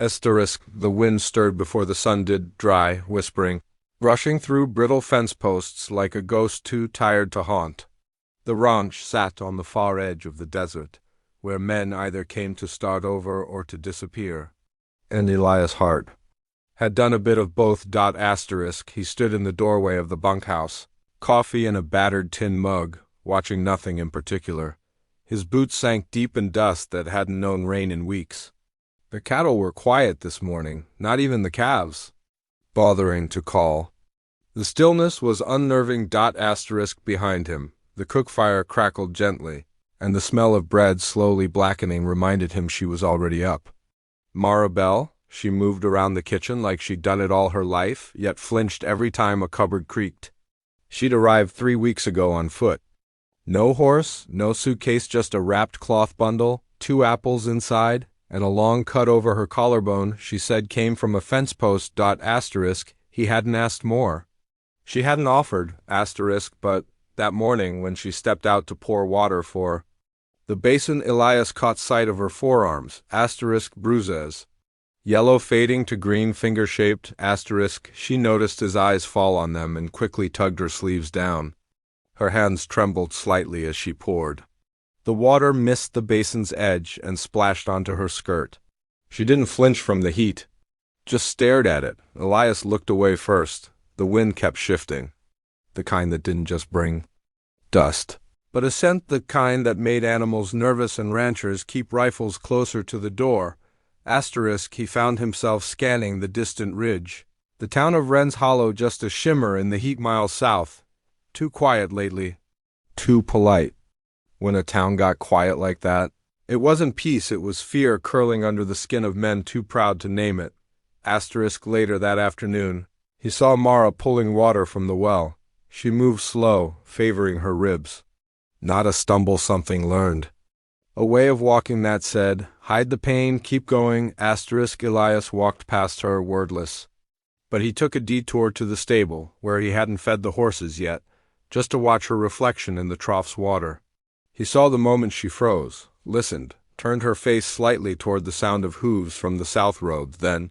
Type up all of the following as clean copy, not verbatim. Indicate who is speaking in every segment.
Speaker 1: The wind stirred before the sun did dry, whispering, rushing through brittle fence posts like a ghost too tired to haunt. The ranch sat on the far edge of the desert, where men either came to start over or to disappear. And Elias Hart had done a bit of both. He stood in the doorway of the bunkhouse, coffee in a battered tin mug, watching nothing in particular. His boots sank deep in dust that hadn't known rain in weeks. The cattle were quiet this morning, not even the calves bothering to call. The stillness was unnerving. Behind him, the cook fire crackled gently, and the smell of bread slowly blackening reminded him she was already up. Mara Bell, she moved around the kitchen like she'd done it all her life, yet flinched every time a cupboard creaked. She'd arrived 3 weeks ago on foot. No horse, no suitcase, just a wrapped cloth bundle, 2 apples inside, and a long cut over her collarbone she said came from a fence post. He hadn't asked more. She hadn't offered, but that morning when she stepped out to pour water for the basin, Elias caught sight of her forearms, bruises. Yellow fading to green finger-shaped, she noticed his eyes fall on them and quickly tugged her sleeves down. Her hands trembled slightly as she poured. The water missed the basin's edge and splashed onto her skirt. She didn't flinch from the heat, just stared at it. Elias looked away first. The wind kept shifting, the kind that didn't just bring dust, but a scent, the kind that made animals nervous and ranchers keep rifles closer to the door. He found himself scanning the distant ridge. The town of Wren's Hollow just a shimmer in the heat miles south. Too quiet lately. Too polite. When a town got quiet like that, it wasn't peace, it was fear curling under the skin of men too proud to name it. Later that afternoon, he saw Mara pulling water from the well. She moved slow, favoring her ribs. Not a stumble, something learned. A way of walking that said, hide the pain, keep going. Elias walked past her, wordless. But he took a detour to the stable, where he hadn't fed the horses yet, just to watch her reflection in the trough's water. He saw the moment she froze, listened, turned her face slightly toward the sound of hooves from the south road, then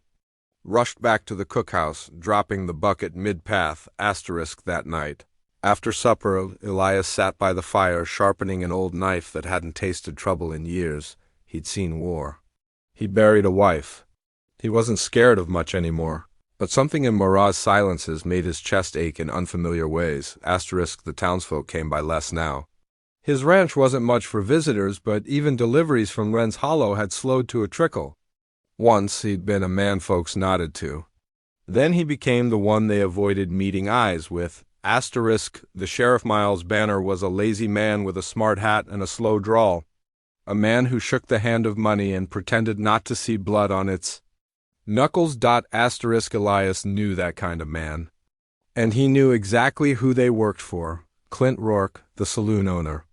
Speaker 1: rushed back to the cookhouse, dropping the bucket mid-path. That night. After supper, Elias sat by the fire, sharpening an old knife that hadn't tasted trouble in years. He'd seen war. He buried a wife. He wasn't scared of much anymore, but something in Mara's silences made his chest ache in unfamiliar ways. The townsfolk came by less now. His ranch wasn't much for visitors, but even deliveries from Wren's Hollow had slowed to a trickle. Once he'd been a man folks nodded to. Then he became the one they avoided meeting eyes with. The Sheriff Miles Banner was a lazy man with a smart hat and a slow drawl. A man who shook the hand of money and pretended not to see blood on its knuckles. Elias knew that kind of man. And he knew exactly who they worked for. Clint Rourke, the saloon owner.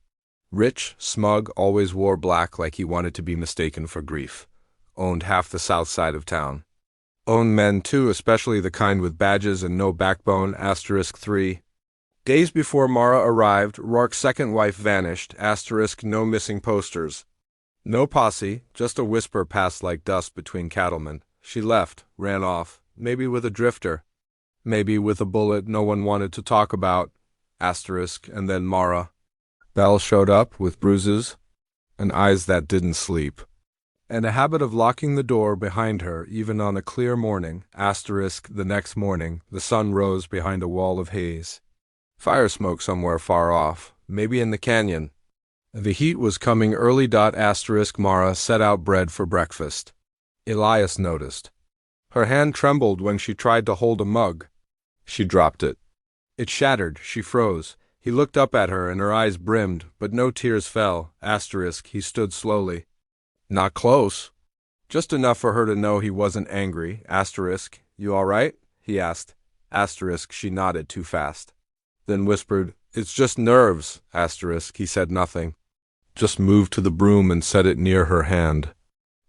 Speaker 1: Rich, smug, always wore black like he wanted to be mistaken for grief. Owned half the south side of town. Owned men, too, especially the kind with badges and no backbone. 3 days before Mara arrived, Rourke's second wife vanished. No missing posters. No posse, just a whisper passed like dust between cattlemen. She left, ran off, maybe with a drifter. Maybe with a bullet no one wanted to talk about. And then Mara Bell showed up with bruises and eyes that didn't sleep, and a habit of locking the door behind her even on a clear morning. The next morning, the sun rose behind a wall of haze. Fire smoke somewhere far off, maybe in the canyon. The heat was coming early. Mara set out bread for breakfast. Elias noticed. Her hand trembled when she tried to hold a mug. She dropped it. It shattered. She froze. He looked up at her and her eyes brimmed, but no tears fell. He stood slowly. Not close. Just enough for her to know he wasn't angry. You all right? He asked. She nodded too fast. Then whispered, it's just nerves. He said nothing. Just moved to the broom and set it near her hand.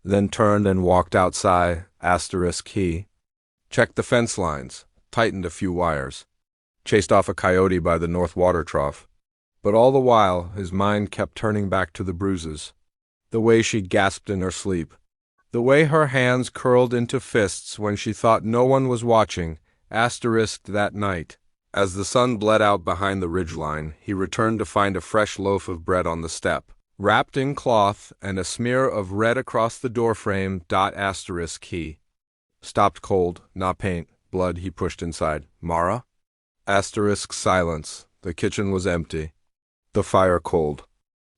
Speaker 1: Then turned and walked outside. He checked the fence lines, tightened a few wires, chased off a coyote by the north water trough. But all the while, his mind kept turning back to the bruises. The way she gasped in her sleep. The way her hands curled into fists when she thought no one was watching, asterisked that night. As the sun bled out behind the ridgeline, he returned to find a fresh loaf of bread on the step, wrapped in cloth and a smear of red across the doorframe. Asterisk he. Stopped cold, not paint, blood. He pushed inside. Mara? Asterisk silence. The kitchen was empty. The fire cold.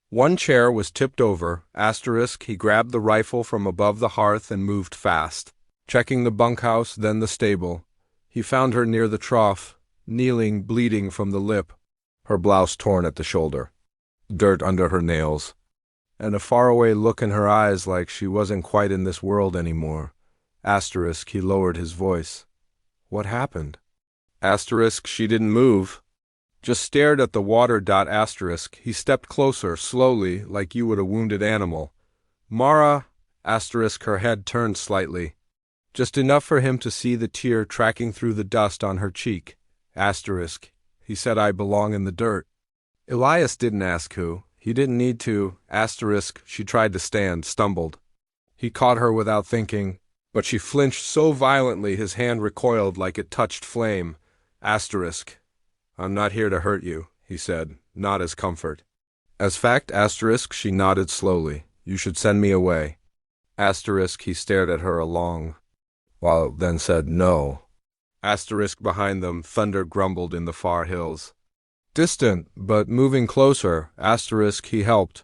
Speaker 1: One chair was tipped over. Asterisk he grabbed the rifle from above the hearth and moved fast, checking the bunkhouse, then the stable. He found her near the trough, kneeling, bleeding from the lip, her blouse torn at the shoulder, dirt under her nails, and a faraway look in her eyes like she wasn't quite in this world anymore. Asterisk he lowered his voice. What happened? Asterisk she didn't move, just stared at the water. Asterisk he stepped closer, slowly, like you would a wounded animal. Mara? Asterisk her head turned slightly, just enough for him to see the tear tracking through the dust on her cheek. Asterisk he said, I belong in the dirt. Elias didn't ask who. He didn't need to. Asterisk she tried to stand, stumbled. He caught her without thinking, but she flinched so violently his hand recoiled like it touched flame. Asterisk I'm not here to hurt you, he said, not as comfort. As fact. Asterisk she nodded slowly. You should send me away. Asterisk he stared at her a long while, then said no. Asterisk behind them, thunder grumbled in the far hills. Distant, but moving closer. Asterisk he helped.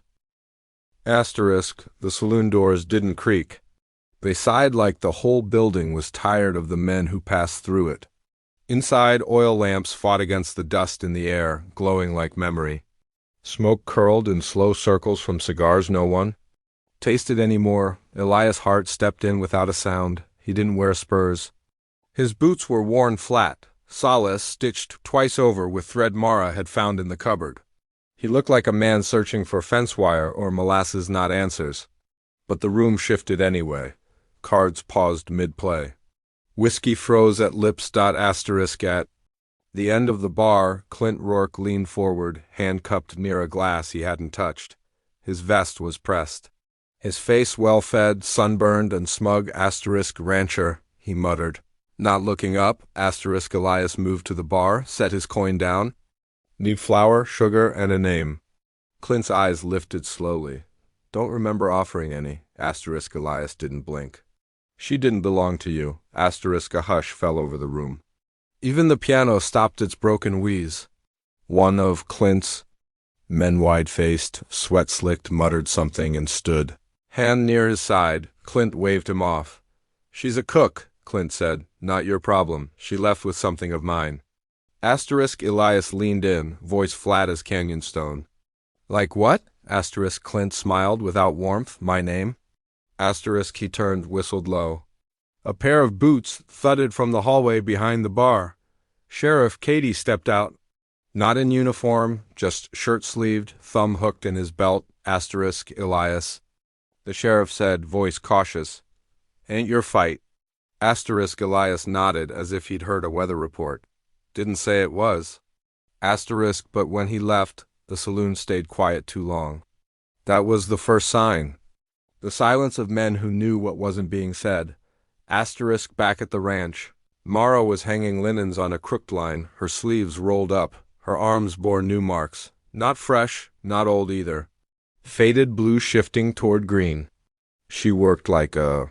Speaker 1: Asterisk the saloon doors didn't creak. They sighed like the whole building was tired of the men who passed through it. Inside, oil lamps fought against the dust in the air, glowing like memory. Smoke curled in slow circles from cigars no one tasted anymore. Elias Hart stepped in without a sound. He didn't wear spurs. His boots were worn flat, solace stitched twice over with thread Mara had found in the cupboard. He looked like a man searching for fence wire or molasses, not answers. But the room shifted anyway. Cards paused mid-play. Whiskey froze at lips. Asterisk at the end of the bar, Clint Rourke leaned forward, hand cupped near a glass he hadn't touched. His vest was pressed. His face well-fed, sunburned, and smug. Asterisk rancher, he muttered. Not looking up. Asterisk Elias moved to the bar, set his coin down. Need flour, sugar, and a name. Clint's eyes lifted slowly. Don't remember offering any. Asterisk Elias didn't blink. She didn't belong to you. Asterisk a hush fell over the room. Even the piano stopped its broken wheeze. One of Clint's men, wide-faced, sweat-slicked, muttered something and stood. Hand near his side, Clint waved him off. She's a cook, Clint said. Not your problem. She left with something of mine. Asterisk Elias leaned in, voice flat as canyon stone. Like what? Asterisk Clint smiled without warmth. My name? Asterisk he turned, whistled low. A pair of boots thudded from the hallway behind the bar. Sheriff Cady stepped out. Not in uniform, just shirt-sleeved, thumb hooked in his belt. Asterisk Elias. The sheriff said, voice cautious. Ain't your fight. Asterisk Elias nodded as if he'd heard a weather report. Didn't say it was. Asterisk but when he left, the saloon stayed quiet too long. That was the first sign. The silence of men who knew what wasn't being said. Asterisk back at the ranch. Mara was hanging linens on a crooked line, her sleeves rolled up. Her arms bore new marks. Not fresh, not old either. Faded blue shifting toward green. She worked like a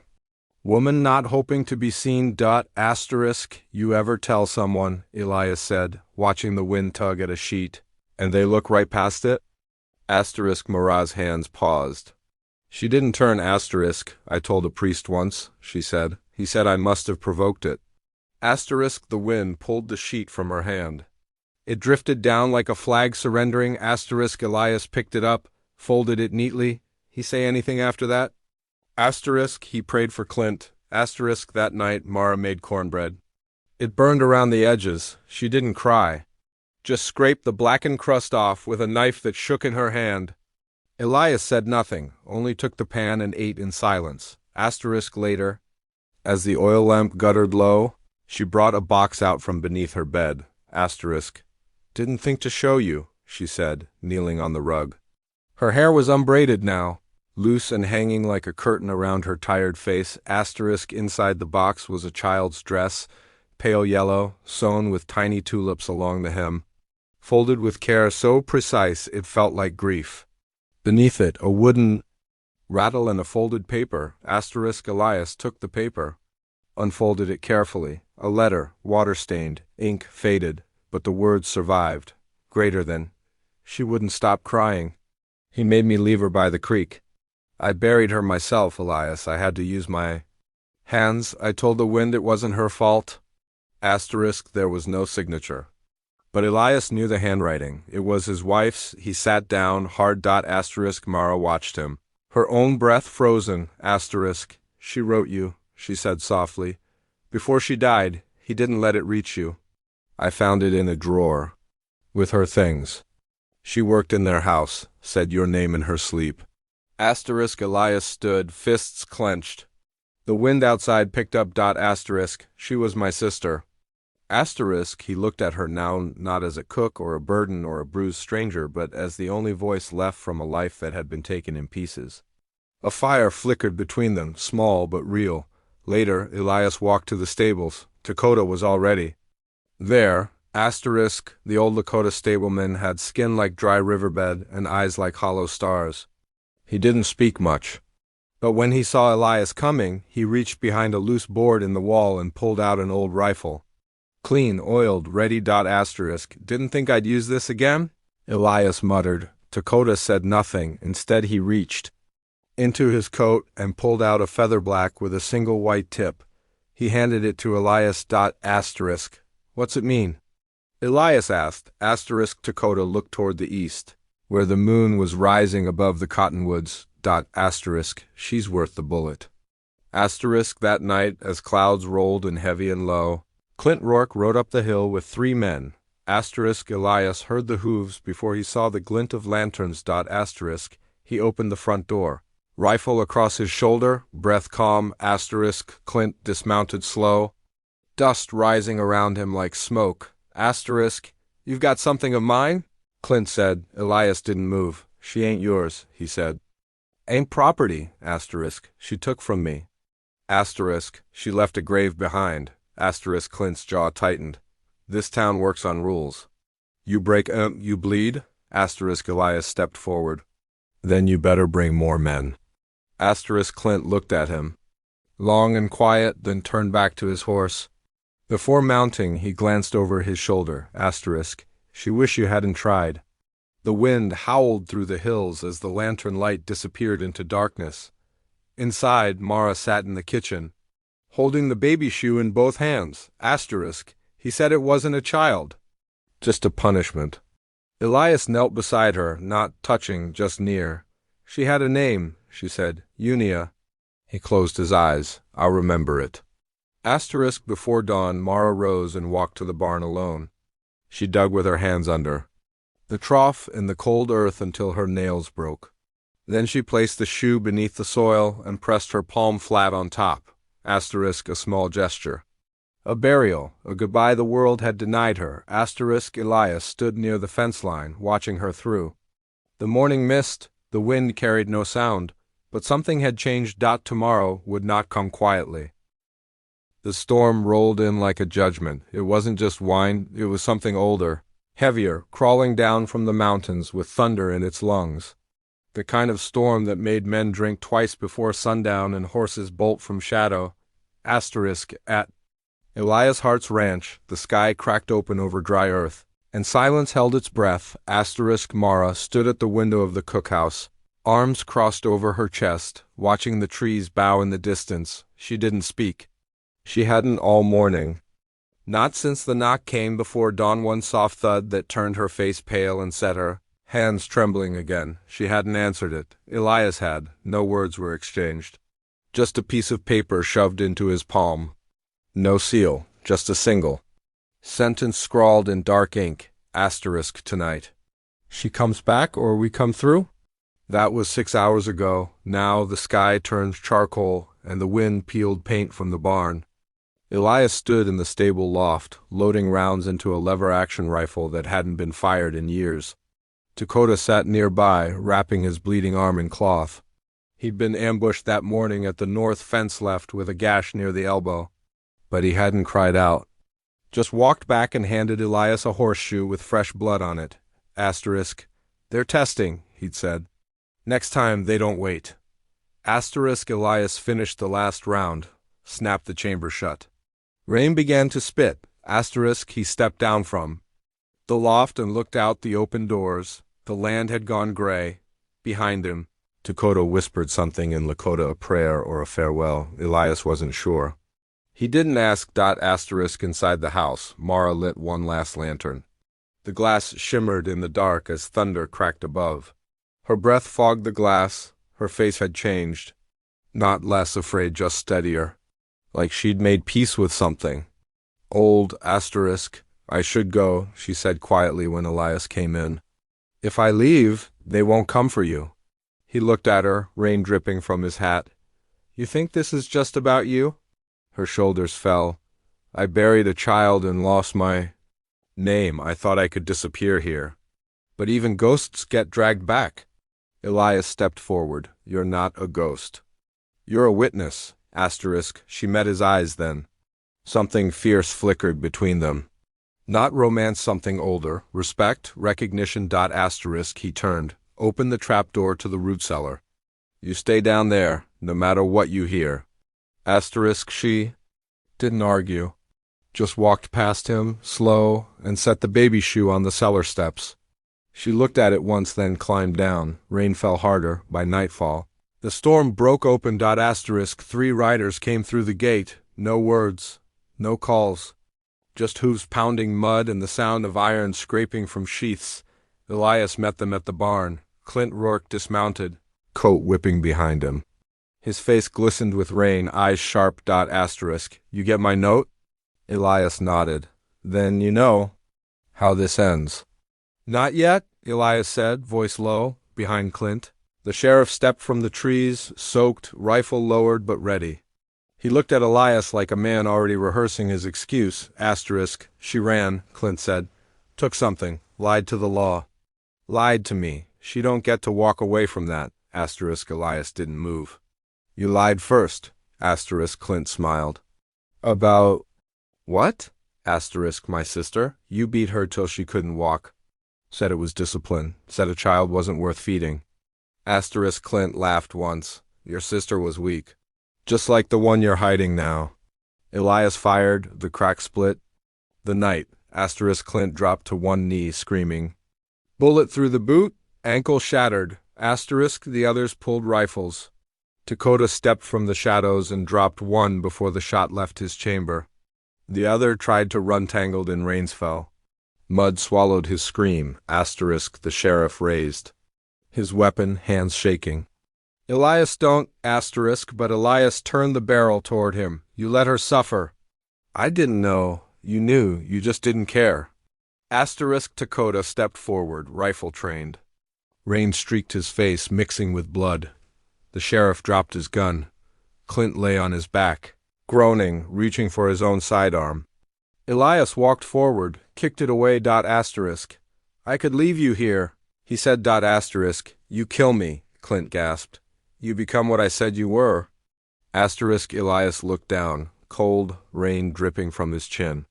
Speaker 1: woman not hoping to be seen. Asterisk you ever tell someone, Elias said, watching the wind tug at a sheet, and they look right past it? Asterisk Mara's hands paused. She didn't turn. Asterisk I told a priest once, she said. He said I must have provoked it. Asterisk the wind pulled the sheet from her hand. It drifted down like a flag surrendering. Asterisk Elias picked it up, folded it neatly. He say anything after that? Asterisk he prayed for Clint. Asterisk that night Mara made cornbread. It burned around the edges. She didn't cry. Just scraped the blackened crust off with a knife that shook in her hand. Elias said nothing, only took the pan and ate in silence. Asterisk later, as the oil lamp guttered low, she brought a box out from beneath her bed. Asterisk, didn't think to show you, she said, kneeling on the rug. Her hair was unbraided now, Loose and hanging like a curtain around her tired face, asterisk inside the box was a child's dress, pale yellow, sewn with tiny tulips along the hem, folded with care so precise it felt like grief. Beneath it, a wooden rattle and a folded paper. Asterisk Elias took the paper, unfolded it carefully. A letter, water-stained, ink faded, but the words survived. Greater than. She wouldn't stop crying. He made me leave her by the creek. I buried her myself, Elias. I had to use my hands. I told the wind it wasn't her fault. Asterisk, there was no signature. But Elias knew the handwriting. It was his wife's. He sat down, hard. Asterisk Mara watched him. Her own breath frozen. Asterisk, she wrote you, she said softly. Before she died, he didn't let it reach you. I found it in a drawer. With her things. She worked in their house, said your name in her sleep. Asterisk Elias stood, fists clenched. The wind outside picked up. Asterisk, she was my sister. Asterisk, he looked at her now not as a cook or a burden or a bruised stranger, but as the only voice left from a life that had been taken in pieces. A fire flickered between them, small but real. Later, Elias walked to the stables. Dakota was already there. Asterisk, the old Lakota stableman had skin like dry riverbed and eyes like hollow stars. He didn't speak much. But when he saw Elias coming, he reached behind a loose board in the wall and pulled out an old rifle. Clean, oiled, ready. Asterisk, didn't think I'd use this again? Elias muttered. Dakota said nothing. Instead he reached into his coat and pulled out a feather black with a single white tip. He handed it to Elias. Asterisk, what's it mean? Elias asked. Asterisk Dakota looked toward the east, where the moon was rising above the cottonwoods. Asterisk, she's worth the bullet. Asterisk, that night, as clouds rolled in heavy and low, Clint Rourke rode up the hill with 3 men. Asterisk Elias heard the hooves before he saw the glint of lanterns. Asterisk, he opened the front door. Rifle across his shoulder, breath calm. Asterisk, Clint dismounted slow, dust rising around him like smoke. Asterisk, you've got something of mine? Clint said. Elias didn't move. She ain't yours, he said. Ain't property, asterisk, she took from me. Asterisk, she left a grave behind. Asterisk, Clint's jaw tightened. This town works on rules. You break you bleed? Asterisk, Elias stepped forward. Then you better bring more men. Asterisk, Clint looked at him, long and quiet, then turned back to his horse. Before mounting, he glanced over his shoulder. Asterisk, she wish you hadn't tried. The wind howled through the hills as the lantern light disappeared into darkness. Inside, Mara sat in the kitchen, holding the baby shoe in both hands. Asterisk, he said it wasn't a child. Just a punishment. Elias knelt beside her, not touching, just near. She had a name, she said. Unia. He closed his eyes. I'll remember it. Asterisk, before dawn, Mara rose and walked to the barn alone. She dug with her hands under the trough in the cold earth until her nails broke. Then she placed the shoe beneath the soil and pressed her palm flat on top. Asterisk, a small gesture. A burial, a goodbye the world had denied her. Asterisk, Elias stood near the fence line, watching her through. The morning mist, the wind carried no sound, but something had changed. Tomorrow would not come quietly. The storm rolled in like a judgment. It wasn't just wine, it was something older, heavier, crawling down from the mountains with thunder in its lungs. The kind of storm that made men drink twice before sundown and horses bolt from shadow. Asterisk, at Elias Hart's ranch, the sky cracked open over dry earth, and silence held its breath. Asterisk Mara stood at the window of the cookhouse, arms crossed over her chest, watching the trees bow in the distance. She didn't speak. She hadn't all morning. Not since the knock came before dawn, one soft thud that turned her face pale and set her hands trembling again. She hadn't answered it. Elias had. No words were exchanged. Just a piece of paper shoved into his palm. No seal, just a single sentence scrawled in dark ink. Asterisk, tonight. She comes back or we come through? That was 6 hours ago. Now the sky turns charcoal and the wind peeled paint from the barn. Elias stood in the stable loft, loading rounds into a lever-action rifle that hadn't been fired in years. Dakota sat nearby, wrapping his bleeding arm in cloth. He'd been ambushed that morning at the north fence left with a gash near the elbow. But he hadn't cried out. Just walked back and handed Elias a horseshoe with fresh blood on it. Asterisk. They're testing, he'd said. Next time they don't wait. Asterisk. Elias finished the last round, snapped the chamber shut. Rain began to spit. Asterisk. He stepped down from the loft and looked out the open doors. The land had gone gray. Behind him, Dakota whispered something in Lakota, a prayer or a farewell. Elias wasn't sure. He didn't ask. Asterisk. Inside the house, Mara lit one last lantern. The glass shimmered in the dark as thunder cracked above. Her breath fogged the glass. Her face had changed. Not less afraid, just steadier. Like she'd made peace with something. Old. Asterisk. I should go, she said quietly when Elias came in. If I leave, they won't come for you. He looked at her, rain dripping from his hat. You think this is just about you? Her shoulders fell. I buried a child and lost my name. I thought I could disappear here. But even ghosts get dragged back. Elias stepped forward. You're not a ghost. You're a witness. Asterisk. She met his eyes then. Something fierce flickered between them. Not romance, something older. Respect, recognition. Asterisk. He turned. Opened the trapdoor to the root cellar. You stay down there, no matter what you hear. Asterisk. She didn't argue. Just walked past him, slow, and set the baby shoe on the cellar steps. She looked at it once, then climbed down. Rain fell harder. By nightfall, the storm broke open. Asterisk. 3 riders came through the gate. No words, no calls. Just hooves pounding mud and the sound of iron scraping from sheaths. Elias met them at the barn. Clint Rourke dismounted, coat whipping behind him. His face glistened with rain, eyes sharp. Asterisk. You get my note? Elias nodded. Then you know how this ends. Not yet, Elias said, voice low, behind Clint. The sheriff stepped from the trees, soaked, rifle lowered but ready. He looked at Elias like a man already rehearsing his excuse. Asterisk. She ran, Clint said. Took something. Lied to the law. Lied to me. She don't get to walk away from that. Asterisk. Elias didn't move. You lied first. Asterisk. Clint smiled. About what? Asterisk. My sister. You beat her till she couldn't walk. Said it was discipline. Said a child wasn't worth feeding. Asterisk. Clint laughed once. Your sister was weak. Just like the one you're hiding now. Elias fired. The crack split. The night. Asterisk. Clint dropped to one knee, screaming. Bullet through the boot. Ankle shattered. Asterisk. The others pulled rifles. Dakota stepped from the shadows and dropped one before the shot left his chamber. The other tried to run, tangled in rains fell. Mud swallowed his scream. Asterisk. The sheriff raised his weapon, hands shaking. Elias don't. Asterisk. But Elias turned the barrel toward him. You let her suffer. I didn't know. You knew. You just didn't care. Asterisk. Dakota stepped forward, rifle trained. Rain streaked his face, mixing with blood. The sheriff dropped his gun. Clint lay on his back, groaning, reaching for his own sidearm. Elias walked forward, kicked it away. Asterisk. I could leave you here, he said. Asterisk. You kill me, Clint gasped. You become what I said you were. Asterisk. Elias looked down, cold rain dripping from his chin.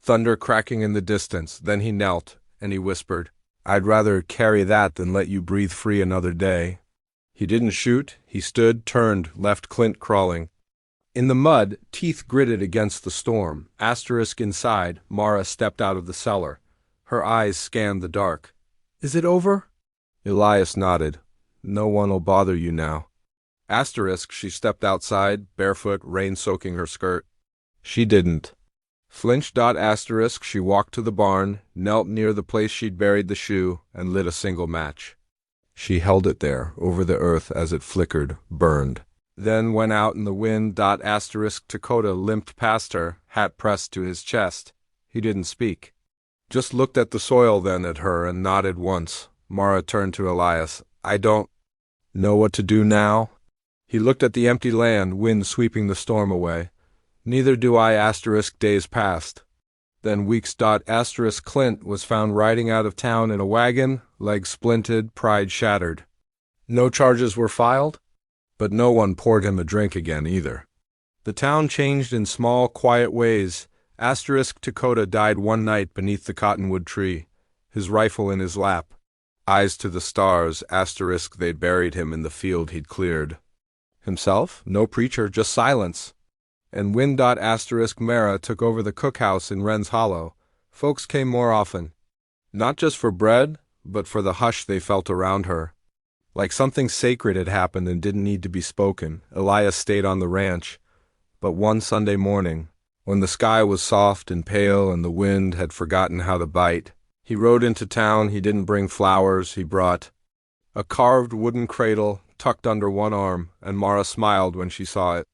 Speaker 1: Thunder cracking in the distance. Then he knelt, and he whispered, I'd rather carry that than let you breathe free another day. He didn't shoot. He stood, turned, left Clint crawling. In the mud, teeth gritted against the storm. Asterisk. Inside, Mara stepped out of the cellar. Her eyes scanned the dark. Is it over? Elias nodded. No one'll bother you now. Asterisk. She stepped outside, barefoot, rain soaking her skirt. She didn't flinch. Asterisk. She walked to the barn, knelt near the place she'd buried the shoe, and lit a single match. She held it there, over the earth as it flickered, burned. Then went out in the wind. Asterisk. Dakota limped past her, hat pressed to his chest. He didn't speak. Just looked at the soil, then at her, and nodded once. Mara turned to Elias. I don't know what to do now. He looked at the empty land, wind sweeping the storm away. Neither do I. Asterisk. Days passed. Then weeks. Asterisk. Clint was found riding out of town in a wagon, legs splinted, pride shattered. No charges were filed? But no one poured him a drink again either. The town changed in small, quiet ways. Dakota died one night beneath the cottonwood tree, his rifle in his lap. Eyes to the stars, they'd buried him in the field he'd cleared. Himself? No preacher, just silence. And Mara took over the cookhouse in Wren's Hollow. Folks came more often. Not just for bread, but for the hush they felt around her. Like something sacred had happened and didn't need to be spoken. Elias stayed on the ranch. But one Sunday morning, when the sky was soft and pale and the wind had forgotten how to bite, he rode into town. He didn't bring flowers. He brought a carved wooden cradle tucked under one arm, and Mara smiled when she saw it.